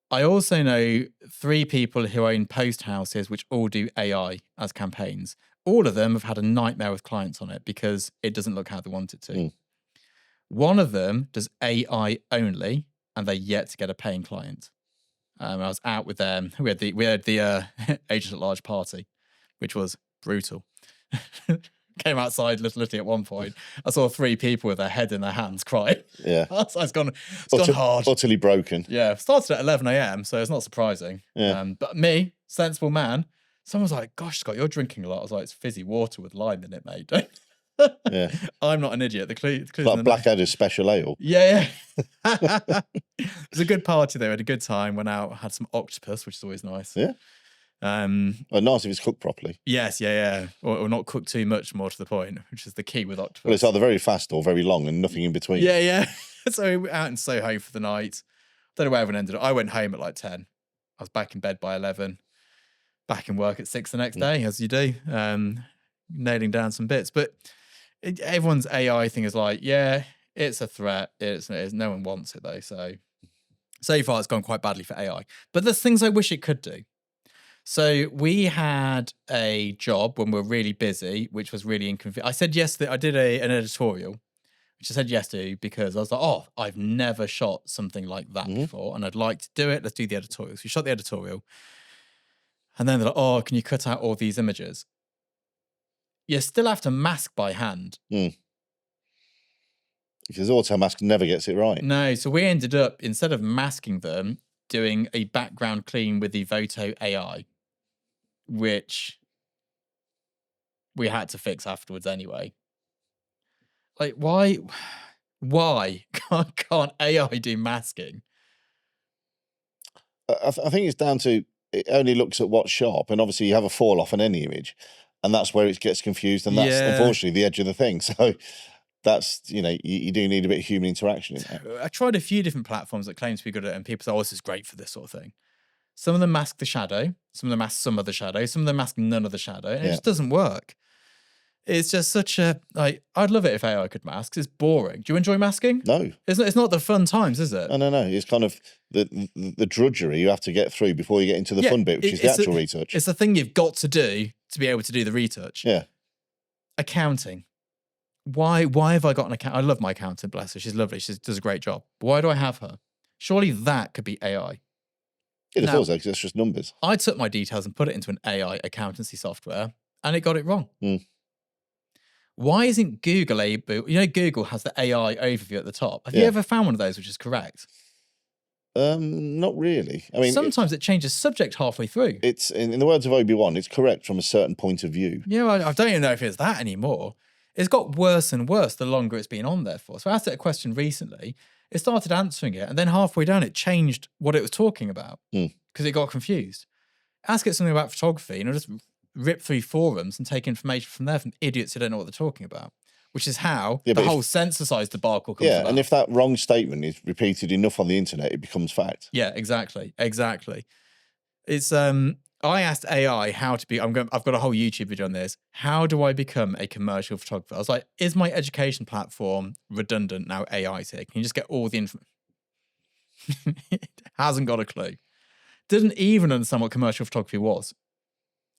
I also know 3 people who own post houses which all do AI as campaigns. All of them have had a nightmare with clients on it because it doesn't look how they want it to. One of them does AI only, and they're yet to get a paying client. I was out with them. We had the agent at large party, which was brutal. Came outside literally at one point. I saw 3 people with their head in their hands crying. Yeah. It's gone hard. Utterly broken. Yeah. Started at 11 a.m, so it's not surprising. Yeah. But me, sensible man, someone's like, gosh, Scott, you're drinking a lot. I was like, it's fizzy water with lime in it, mate. Yeah. I'm not an idiot. The clue's Like Blackadder's special ale. Yeah. It was a good party though. Had a good time. Went out, had some octopus, which is always nice. Yeah. Well, nice if it's cooked properly. Yes, yeah. Or not cooked too much, more to the point, which is the key with octopus. Well, it's either very fast or very long and nothing in between. Yeah. So we were out in Soho for the night. Don't know where everyone ended up. I went home at like 10. I was back in bed by 11. Back in work at 6 the next day, as you do. Nailing down some bits. But everyone's AI thing is like, yeah, it's a threat. It's no one wants it though. So far it's gone quite badly for AI. But there's things I wish it could do. So we had a job when we were really busy, which was really inconvenient. I said yes, I did an editorial, which I said yes to because I was like, oh, I've never shot something like that before and I'd like to do it. Let's do the editorial. So we shot the editorial. And then they're like, oh, can you cut out all these images? You still have to mask by hand. Because AutoMask never gets it right. No, so we ended up, instead of masking them, doing a background clean with the Voto AI, which we had to fix afterwards anyway. Like, why can't AI do masking? I think it's down to it only looks at what's sharp, and obviously you have a fall off on any image, and that's where it gets confused, and that's unfortunately the edge of the thing. So that's, you do need a bit of human interaction in there. I tried a few different platforms that claim to be good at it, and people say, oh, this is great for this sort of thing. Some of them mask the shadow, some of them mask some of the shadow, some of them mask none of the shadow, and it just doesn't work. It's just such a, I'd love it if AI could mask. It's boring. Do you enjoy masking? No. It's not the fun times, is it? No. It's kind of the drudgery you have to get through before you get into the fun bit, which is the actual retouch. It's the thing you've got to do to be able to do the retouch. Yeah. Accounting. Why have I got an account? I love my accountant, bless her. She's lovely. She does a great job. Why do I have her? Surely that could be AI. It feels like it's just numbers. I took my details and put it into an AI accountancy software and it got it wrong. Why isn't Google able? Google has the AI overview at the top. Have you Yeah. ever found one of those which is correct? Not really. I mean, Sometimes it changes subject halfway through. it's in the words of Obi-Wan, it's correct from a certain point of view. Yeah, I don't even know if it's that anymore. It's got worse and worse the longer it's been on there for. So I asked it a question recently. It started answering it, and then halfway down, it changed what it was talking about because it got confused. Ask it something about photography, and it'll just rip through forums and take information from there from idiots who don't know what they're talking about, which is how the whole sensor size debacle comes about. And if that wrong statement is repeated enough on the internet, it becomes fact. Yeah, exactly. It's I asked AI how to be. I've got a whole YouTube video on this. How do I become a commercial photographer? I was like, is my education platform redundant now? AI's here. Can you just get all the info? It hasn't got a clue. Didn't even understand what commercial photography was.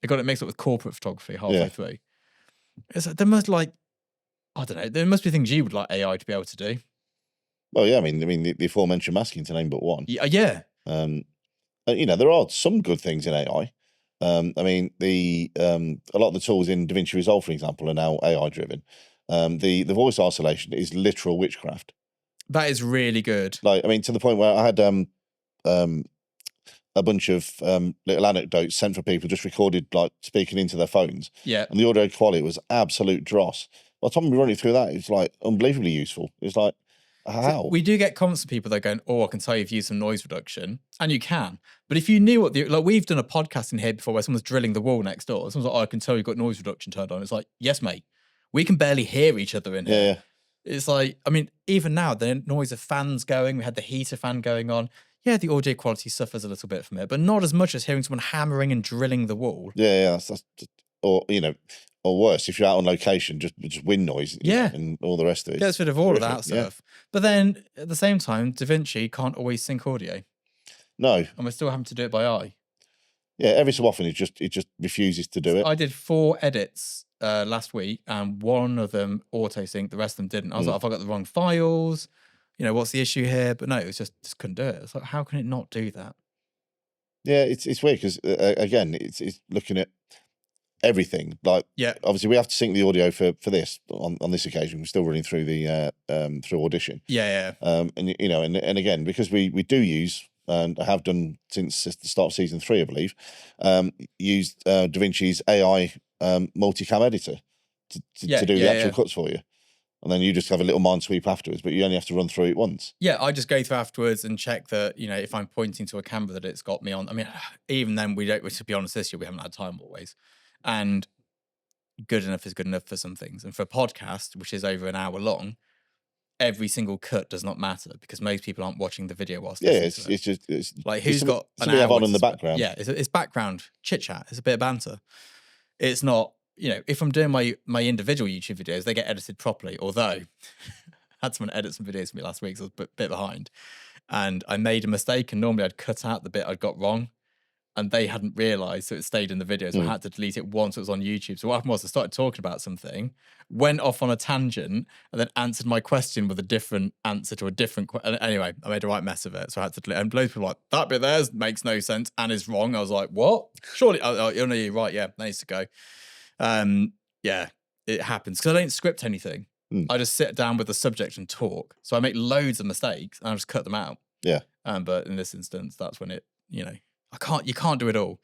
It got it mixed up with corporate photography halfway through. It's like, there must I don't know. There must be things you would like AI to be able to do. Well, yeah. I mean, the aforementioned masking to name but one. Yeah. There are some good things in AI. I mean, a lot of the tools in DaVinci Resolve, for example, are now AI driven. The voice isolation is literal witchcraft. That is really good. Like, I mean, to the point where I had a bunch of little anecdotes sent from people just recorded, like speaking into their phones. Yeah. And the audio quality was absolute dross. By the time we were running through that, it's like unbelievably useful. It's like, how? So we do get comments from people that are going, I can tell you've used some noise reduction. And you can. But if you knew what we've done a podcast in here before where someone's drilling the wall next door. Someone's like, I can tell you've got noise reduction turned on. It's like, yes, mate. We can barely hear each other in here. Yeah. It's like, I mean, even now, the noise of fans going, we had the heater fan going on. Yeah, the audio quality suffers a little bit from it, but not as much as hearing someone hammering and drilling the wall. Yeah. That's or worse, if you're out on location, just wind noise. And all the rest of it. Gets rid of all of that stuff. Yeah. But then at the same time, DaVinci can't always sync audio. No. And we're still having to do it by eye. Yeah, every so often it just refuses to do it. I did 4 edits last week, and one of them auto synced, the rest of them didn't. I was like, have I got the wrong files? What's the issue here? But no, it was just couldn't do it. It's like, how can it not do that? Yeah, it's weird because again, it's looking at everything. Like, obviously we have to sync the audio for this on this occasion. We're still running through the through Audition. Yeah. And again, because we do use, and I have done since the start of season 3, I believe, used DaVinci's AI multicam editor to do the actual cuts for you. And then you just have a little mind sweep afterwards, but you only have to run through it once. Yeah, I just go through afterwards and check that, if I'm pointing to a camera that it's got me on. I mean, even then, to be honest, this year we haven't had time always. And good enough is good enough for some things. And for a podcast, which is over an hour long, every single cut does not matter because most people aren't watching the video whilst listening to it. It's like who's got an hour on in the background. Yeah, it's background chit chat. It's a bit of banter. It's not. If I'm doing my individual YouTube videos, they get edited properly. Although I had someone edit some videos for me last week, so I was a bit behind. And I made a mistake, and normally I'd cut out the bit I'd got wrong. And they hadn't realised, so it stayed in the video. So I had to delete it once it was on YouTube. So what happened was I started talking about something, went off on a tangent, and then answered my question with a different answer to a different question. Anyway, I made a right mess of it. So I had to delete it. And loads of people were like, that bit there makes no sense and is wrong. I was like, what? Surely, you're right. Yeah, that needs to go. Yeah, it happens because I don't script anything. I just sit down with the subject and talk. So I make loads of mistakes and I just cut them out. Yeah. But in this instance, that's when it, you can't do it all.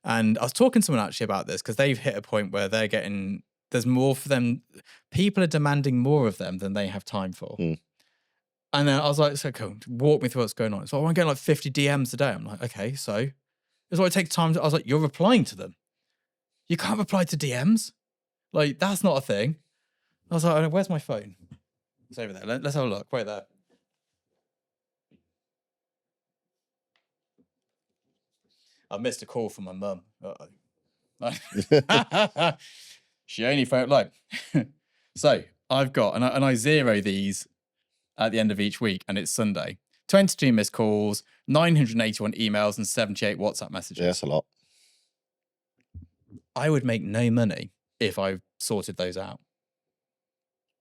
And I was talking to someone actually about this because they've hit a point where there's more for them. People are demanding more of them than they have time for. And then I was like, so cool, walk me through what's going on. So I'm getting like 50 DMs a day. I'm like, okay, so it's what it takes time. I was like, you're replying to them. You can't reply to DMs. Like, that's not a thing. I was like, where's my phone? It's over there. Let's have a look. Wait there. I missed a call from my mum. She only phoned like. So I've got, and I zero these at the end of each week, and it's Sunday. 22 missed calls, 981 emails, and 78 WhatsApp messages. Yeah, that's a lot. I would make no money if I sorted those out.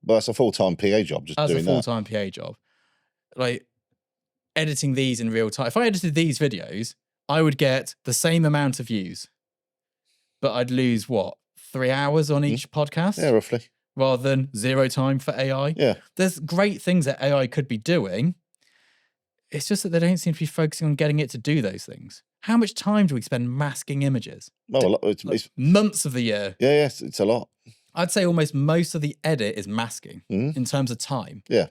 But that's a full-time PA job, just doing that. As a full-time PA job. Like, editing these in real time. If I edited these videos, I would get the same amount of views. But I'd lose, 3 hours on each podcast? Yeah, roughly. rather than zero time for AI. Yeah. There's great things that AI could be doing. It's just that they don't seem to be focusing on getting it to do those things. How much time do we spend masking images? Well, a lot, it's Months of the year. yeah, yes, it's a lot. I'd say almost most of the edit is masking in terms of time. Yeah.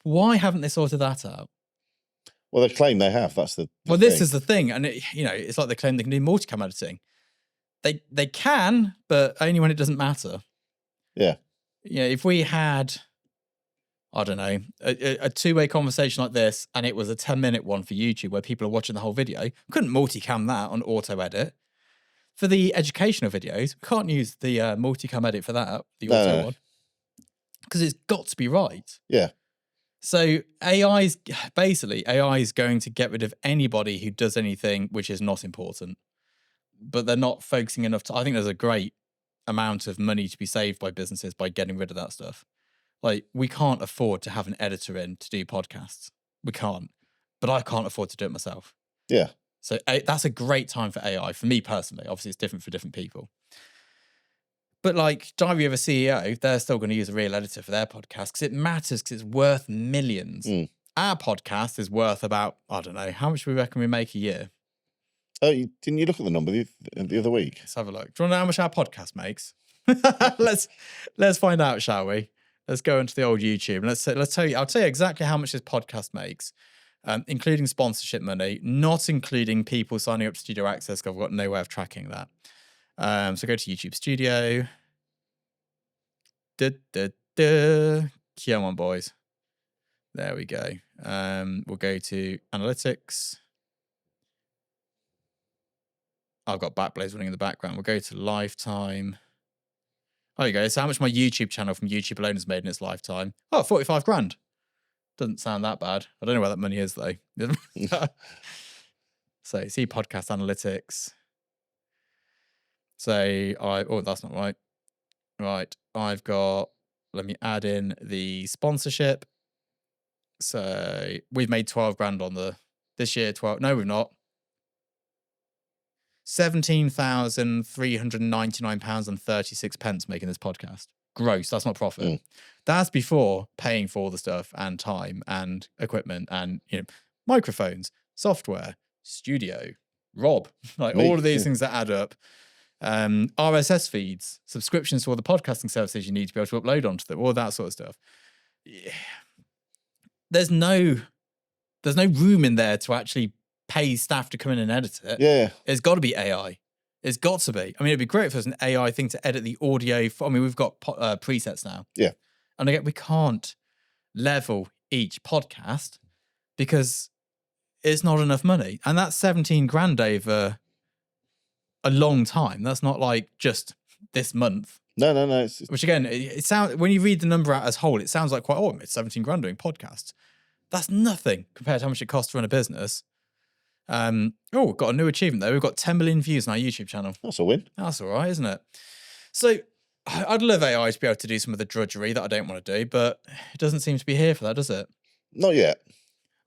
Why haven't they sorted that out? Well, they claim they have. That's the Well, this thing. is the thing. And, it's like they claim they can do multicam editing. They can, but only when it doesn't matter. Yeah. If we had, I don't know, a two-way conversation like this, and it was a 10-minute one for YouTube where people are watching the whole video, we couldn't multicam that on auto edit. For the educational videos, we can't use the multicam edit for that, the auto one, because it's got to be right. Yeah. So AI is going to get rid of anybody who does anything which is not important. But they're not focusing enough. I think there's a great amount of money to be saved by businesses by getting rid of that stuff. Like, we can't afford to have an editor in to do podcasts. We can't. But I can't afford to do it myself. Yeah. So that's a great time for AI, for me personally. Obviously, it's different for different people. But like Diary of a CEO, they're still going to use a real editor for their podcast because it matters, because it's worth millions. Our podcast is worth about, I don't know, how much do we reckon we make a year? Oh, didn't you look at the number the other week? Let's have a look. Do you want to know how much our podcast makes? let's find out, shall we? Let's go into the old YouTube and let's tell you. I'll tell you exactly how much this podcast makes, including sponsorship money, not including people signing up to Studio Access, because I've got no way of tracking that. So go to YouTube Studio. Come on, boys. There we go. We'll go to Analytics. I've got Backblaze running in the background. We'll go to lifetime. There you go. So how much my YouTube channel from YouTube alone has made in its lifetime? Oh, 45 grand. Doesn't sound that bad. I don't know where that money is, though. So see podcast analytics. So that's not right. Right. I've got, let me add in the sponsorship. So we've made 12 grand on this year. No, we've not. £17,399.36 making this podcast. Gross. That's not profit. That's before paying for all the stuff and time and equipment and microphones, software, studio, Rob, like all of these things that add up. RSS feeds, subscriptions to all the podcasting services you need to be able to upload onto them, all that sort of stuff. Yeah. There's no room in there to actually pay staff to come in and edit it. Yeah. It's got to be AI. It's got to be. I mean, it'd be great if there's an AI thing to edit the audio. We've got presets now. Yeah. And again, we can't level each podcast because it's not enough money. And that's 17 grand over a long time. That's not like just this month. No. Which again, it sounds, when you read the number out as whole, it sounds like quite, it's 17 grand doing podcasts. That's nothing compared to how much it costs to run a business. We've got a new achievement though. We've got 10 million views on our YouTube channel. That's a win. That's all right, isn't it? So I'd love AI to be able to do some of the drudgery that I don't want to do, but it doesn't seem to be here for that, does it? Not yet.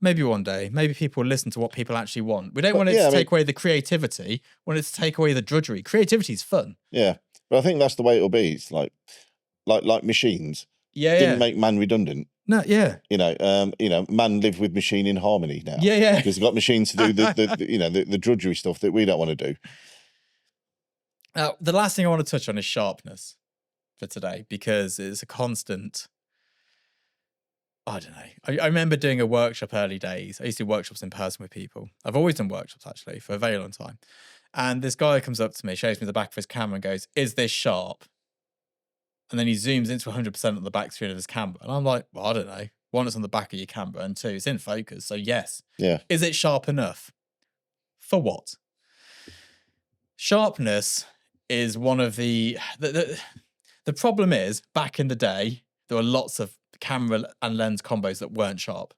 Maybe one day. Maybe people will listen to what people actually want. We don't want it to take away the creativity. We want it to take away the drudgery. Creativity is fun. Yeah, but I think that's the way it'll be. It's like machines. Didn't make man redundant. No, yeah. Man lived with machine in harmony now. Yeah. Because they've got machines to do the drudgery stuff that we don't want to do. Now, the last thing I want to touch on is sharpness for today, because it's a constant. I don't know. I remember doing a workshop early days. I used to do workshops in person with people. I've always done workshops, actually, for a very long time. And this guy comes up to me, shows me the back of his camera and goes, "Is this sharp?" And then he zooms into 100% on the back screen of his camera. And I'm like, well, I don't know. One, it's on the back of your camera. And two, it's in focus. So yes. Yeah. Is it sharp enough? For what? Sharpness is one of the problem is, back in the day, there were lots of camera and lens combos that weren't sharp.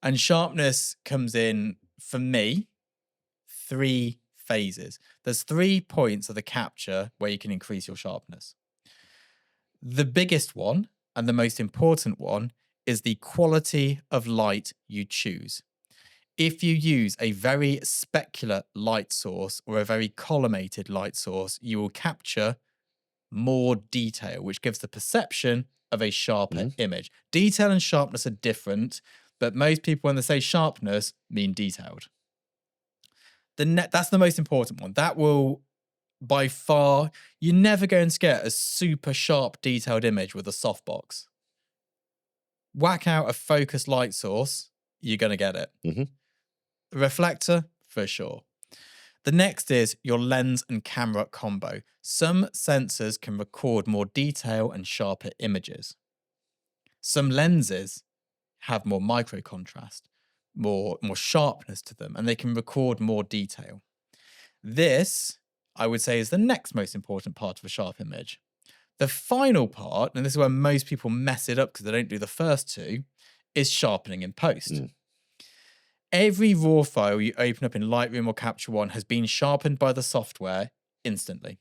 And sharpness comes in, for me, 3 phases. There's 3 points of the capture where you can increase your sharpness. The biggest one and the most important one is the quality of light you choose. If you use a very specular light source or a very collimated light source, you will capture more detail, which gives the perception of a sharper image. Detail and sharpness are different, but most people, when they say sharpness, mean detailed. That's the most important one. That will, by far, you're never going to get a super sharp, detailed image with a softbox. Whack out a focused light source, you're going to get it. Reflector, for sure. The next is your lens and camera combo. Some sensors can record more detail and sharper images. Some lenses have more micro contrast, more sharpness to them, and they can record more detail. This, I would say, is the next most important part of a sharp image. The final part, and this is where most people mess it up because they don't do the first two, is sharpening in post. Every RAW file you open up in Lightroom or Capture One has been sharpened by the software instantly.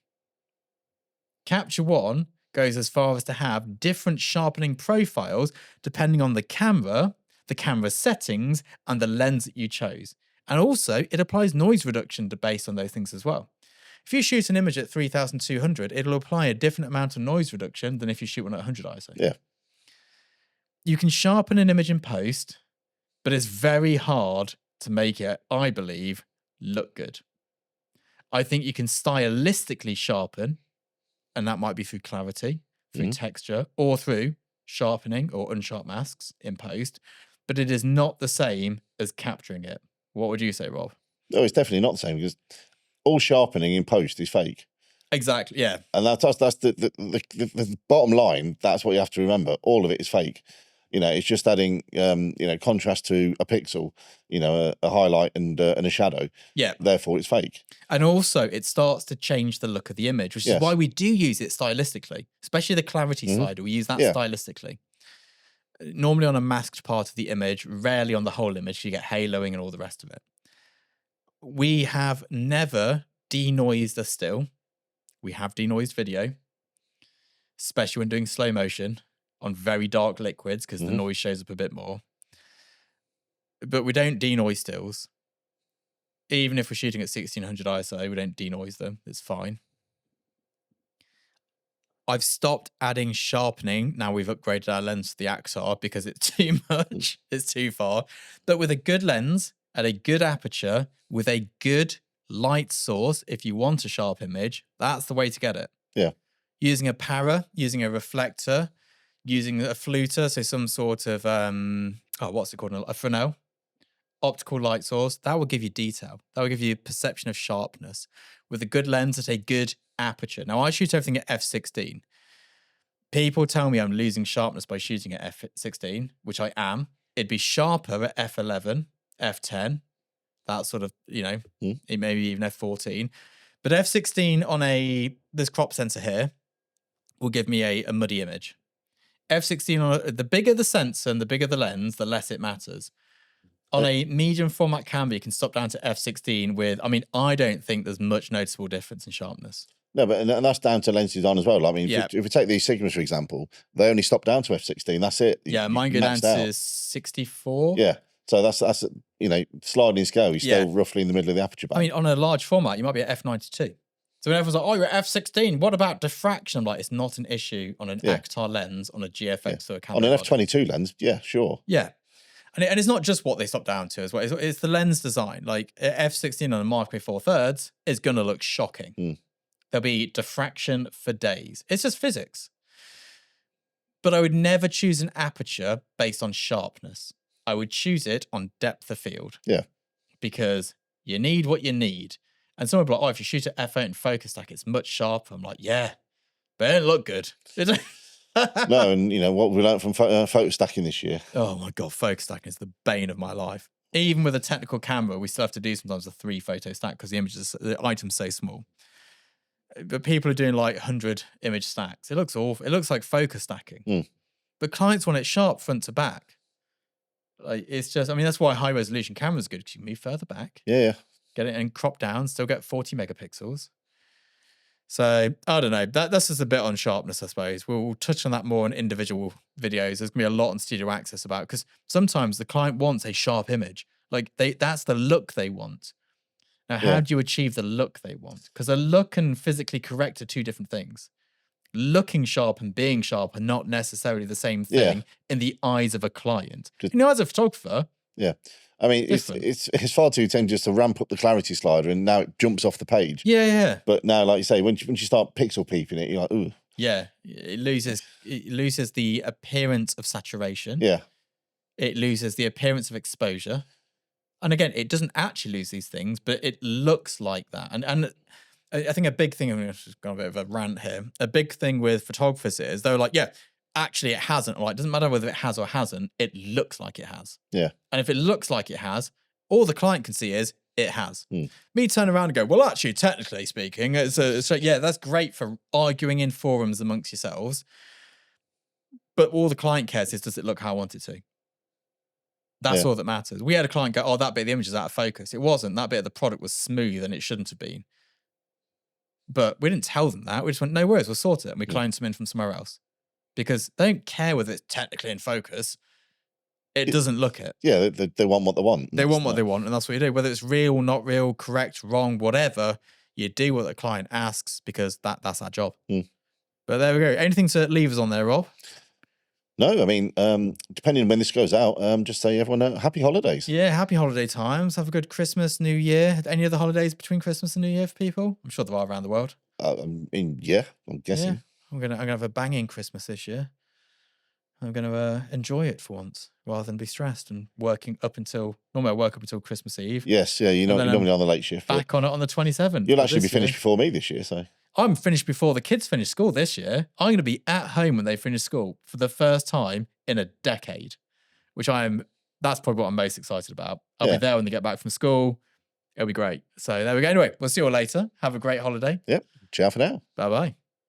Capture One goes as far as to have different sharpening profiles depending on the camera settings, and the lens that you chose. And also, it applies noise reduction based on those things as well. If you shoot an image at 3200, it'll apply a different amount of noise reduction than if you shoot one at 100 ISO. Yeah. You can sharpen an image in post, but it's very hard to make it, I believe, look good. I think you can stylistically sharpen, and that might be through clarity, through texture, or through sharpening or unsharp masks in post, but it is not the same as capturing it. What would you say, Rob? No, it's definitely not the same, because all sharpening in post is fake. Exactly, yeah. And that's the bottom line. That's what you have to remember. All of it is fake. It's just adding, contrast to a pixel, a highlight and a shadow. Yeah. Therefore, it's fake. And also, it starts to change the look of the image, which is why we do use it stylistically, especially the clarity slider. We use that stylistically. Normally on a masked part of the image, rarely on the whole image. You get haloing and all the rest of it. We have never denoised a still. We have denoised video, especially when doing slow motion on very dark liquids, because the noise shows up a bit more. But we don't denoise stills. Even if we're shooting at 1600 ISO, we don't denoise them. It's fine. I've stopped adding sharpening. Now we've upgraded our lens to the Axar because it's too much. It's too far. But with a good lens at a good aperture, with a good light source, if you want a sharp image, that's the way to get it. Yeah. Using a para, using a reflector, using a fluter, so some sort of, what's it called? A Fresnel optical light source, that will give you detail. That will give you a perception of sharpness with a good lens at a good aperture. Now, I shoot everything at f16. People tell me I'm losing sharpness by shooting at f16, which I am. It'd be sharper at f11, f10, that sort of, maybe even f14. But f16 on this crop sensor here will give me a muddy image. F16, the bigger the sensor and the bigger the lens, the less it matters. On a medium format camera, you can stop down to f16 with, I don't think there's much noticeable difference in sharpness. No, and that's down to lens design as well. If we take these Sigmas, for example, they only stop down to f16. That's it. Yeah, mine go down to 64. Yeah. So that's sliding scale. You're still roughly in the middle of the aperture band. On a large format, you might be at f92. So when everyone's like, oh, you're at f16, what about diffraction? I'm like, it's not an issue on an Actar lens, on a GFX or a camera. On an f22 lens, yeah, sure. Yeah. And it's not just what they stop down to as well. It's the lens design. Like f16 on a Mark IV 4/3 is going to look shocking. There'll be diffraction for days. It's just physics. But I would never choose an aperture based on sharpness. I would choose it on depth of field. Yeah. Because you need what you need. And someone will be like, oh, if you shoot at f8 and focus stack, it's much sharper. I'm like, yeah, but it don't look good. No, and what we learned from photo stacking this year. Oh my God, focus stacking is the bane of my life. Even with a technical camera, we still have to do sometimes a 3 photo stack because the item's so small. But people are doing like 100 image stacks. It looks awful. It looks like focus stacking. But clients want it sharp front to back. Like it's just, that's why high resolution cameras good, because you can move further back. Yeah. Get it and crop down, still get 40 megapixels. So I don't know. That's just a bit on sharpness, I suppose. We'll touch on that more in individual videos. There's gonna be a lot on Studio Access about, because sometimes the client wants a sharp image. Like that's the look they want. Now, how do you achieve the look they want? Because a look and physically correct are two different things. looking sharp and being sharp are not necessarily the same thing in the eyes of a client. As a photographer, yeah. I mean, it's far too tempting just to ramp up the clarity slider and now it jumps off the page. Yeah. But now, like you say, when you start pixel peeping it, you're like, ooh. Yeah, it loses the appearance of saturation. Yeah. It loses the appearance of exposure. And again, it doesn't actually lose these things, but it looks like that. And I think a big thing, I'm just going a bit of a rant here, a big thing with photographers is they're like, yeah, actually it hasn't. Like, it doesn't matter whether it has or hasn't, it looks like it has. Yeah. And if it looks like it has, all the client can see is it has. Me turn around and go, well, actually, technically speaking, so yeah, that's great for arguing in forums amongst yourselves. But all the client cares is, does it look how I want it to? That's all that matters. We had a client go, oh, that bit of the image is out of focus. It wasn't. That bit of the product was smooth and it shouldn't have been. But we didn't tell them that. We just went, no worries, we'll sort it. And we cloned some in from somewhere else. Because they don't care whether it's technically in focus. It doesn't look it. Yeah, they want what they want. They want what they want, and that's what you do. Whether it's real, not real, correct, wrong, whatever, you do what the client asks because that's our job. But there we go. Anything to leave us on there, Rob? No, I mean, depending on when this goes out, just say everyone happy holidays. Yeah, happy holiday times. Have a good Christmas, New Year. Any other holidays between Christmas and New Year for people? I'm sure there are around the world. I'm guessing. Yeah. I'm gonna have a banging Christmas this year. I'm going to enjoy it for once rather than be stressed and working up until, normally I work up until Christmas Eve. Yes, yeah, you're normally on the late shift. Back on it on the 27th. You'll actually be finished before me this year, so. I'm finished before the kids finish school this year. I'm going to be at home when they finish school for the first time in a decade, which that's probably what I'm most excited about. I'll be there when they get back from school. It'll be great. So there we go. Anyway, we'll see you all later. Have a great holiday. Yep. Ciao for now. Bye-bye.